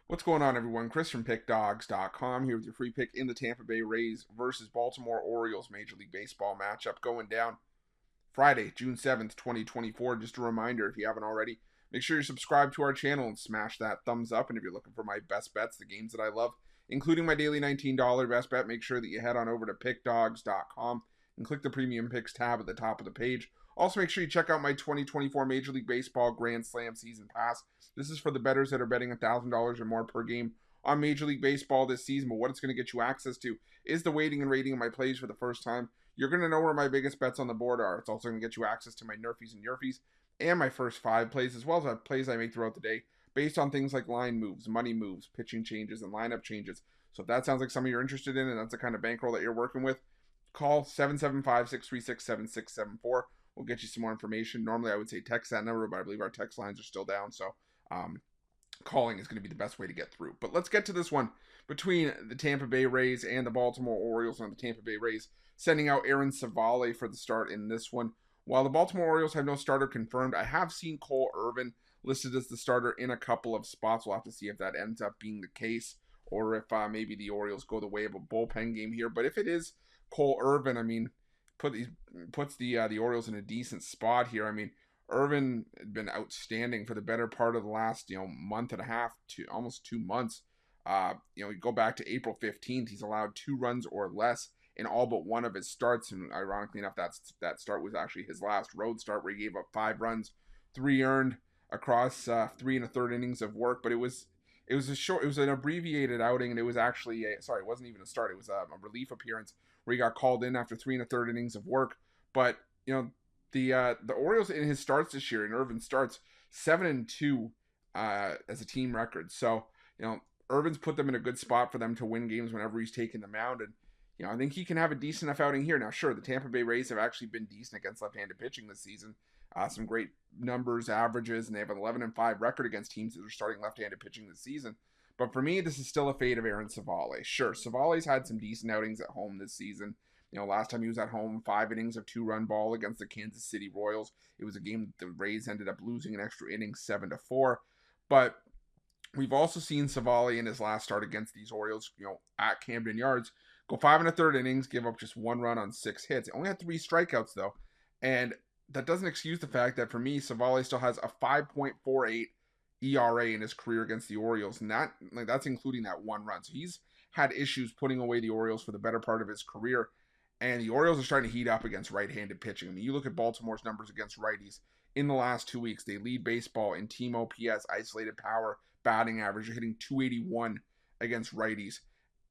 What's going on, everyone? Chris from Pickdawgz.com here with your free pick in the Tampa Bay Rays versus Baltimore Orioles Major League Baseball matchup going down Friday, June 7th, 2024. Just a reminder, if you haven't already, make sure you're subscribed to our channel and smash that thumbs up. And if you're looking for my best bets, the games that I love, including my daily $19 best bet, make sure that you head on over to Pickdawgz.com and click the Premium Picks tab at the top of the page. Also, make sure you check out my 2024 Major League Baseball Grand Slam Season Pass. This is for the bettors that are betting $1,000 or more per game on Major League Baseball this season. But what it's going to get you access to is the weighting and rating of my plays for the first time. You're going to know where my biggest bets on the board are. It's also going to get you access to my Nerfies and Yerfies and my first 5 plays, as well as the plays I make throughout the day based on things like line moves, money moves, pitching changes, and lineup changes. So if that sounds like something you're interested in and that's the kind of bankroll that you're working with, call 775-636-7674. We'll get you some more information. Normally, I would say text that number, but I believe our text lines are still down, so calling is going to be the best way to get through. But let's get to this one between the Tampa Bay Rays and the Baltimore Orioles. On the Tampa Bay Rays sending out Aaron Civale for the start in this one. While the Baltimore Orioles have no starter confirmed, I have seen Cole Irvin listed as the starter in a couple of spots. We'll have to see if that ends up being the case or if maybe the Orioles go the way of a bullpen game here. But if it is Cole Irvin, I mean, puts the Orioles in a decent spot here. I mean, Irvin had been outstanding for the better part of the last month and a half to almost 2 months. You go back to April 15th, he's allowed 2 runs or less in all but one of his starts, and ironically enough, that start was actually his last road start where he gave up 5 runs, 3 earned across 3 1/3 innings of work. But it was an abbreviated outing, and it was actually it wasn't even a start. It was a relief appearance where he got called in after 3 1/3 innings of work. But the Orioles in his starts this year, in Irvin starts, 7-2 as a team record. So Irvin's put them in a good spot for them to win games whenever he's taking the mound, and I think he can have a decent enough outing here. Now, sure, the Tampa Bay Rays have actually been decent against left-handed pitching this season. Some great numbers, averages, and they have an 11-5 record against teams that are starting left-handed pitching this season. But for me, this is still a fade of Aaron Civale. Sure, Civale's had some decent outings at home this season. Last time he was at home, 5 innings of 2-run ball against the Kansas City Royals. It was a game that the Rays ended up losing an extra inning 7-4. But we've also seen Civale in his last start against these Orioles, at Camden Yards, go 5 1/3 innings, give up just 1 run on 6 hits. He only had 3 strikeouts, though. And that doesn't excuse the fact that, for me, Civale still has a 5.48 ERA in his career against the Orioles. And that's including that 1 run. So he's had issues putting away the Orioles for the better part of his career. And the Orioles are starting to heat up against right-handed pitching. I mean, you look at Baltimore's numbers against righties. In the last 2 weeks, they lead baseball in team OPS, isolated power, batting average. They're hitting .281 against righties.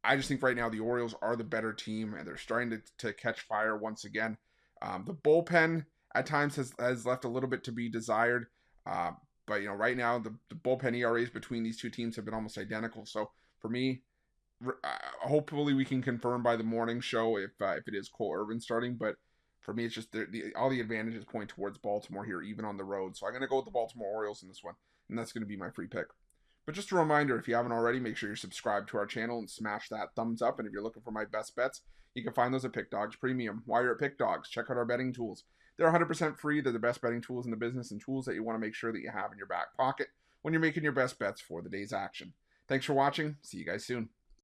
I just think right now the Orioles are the better team, and they're starting to catch fire once again. The bullpen at times has left a little bit to be desired. But right now the bullpen ERAs between these two teams have been almost identical. So for me, hopefully we can confirm by the morning show if it is Cole Irvin starting. But for me, it's just all the advantages point towards Baltimore here, even on the road. So I'm going to go with the Baltimore Orioles in this one, and that's going to be my free pick. But just a reminder, if you haven't already, make sure you're subscribed to our channel and smash that thumbs up. And if you're looking for my best bets, you can find those at Pick Dawgz Premium. While you're at Pick Dawgz, check out our betting tools. They're 100% free. They're the best betting tools in the business and tools that you want to make sure that you have in your back pocket when you're making your best bets for the day's action. Thanks for watching. See you guys soon.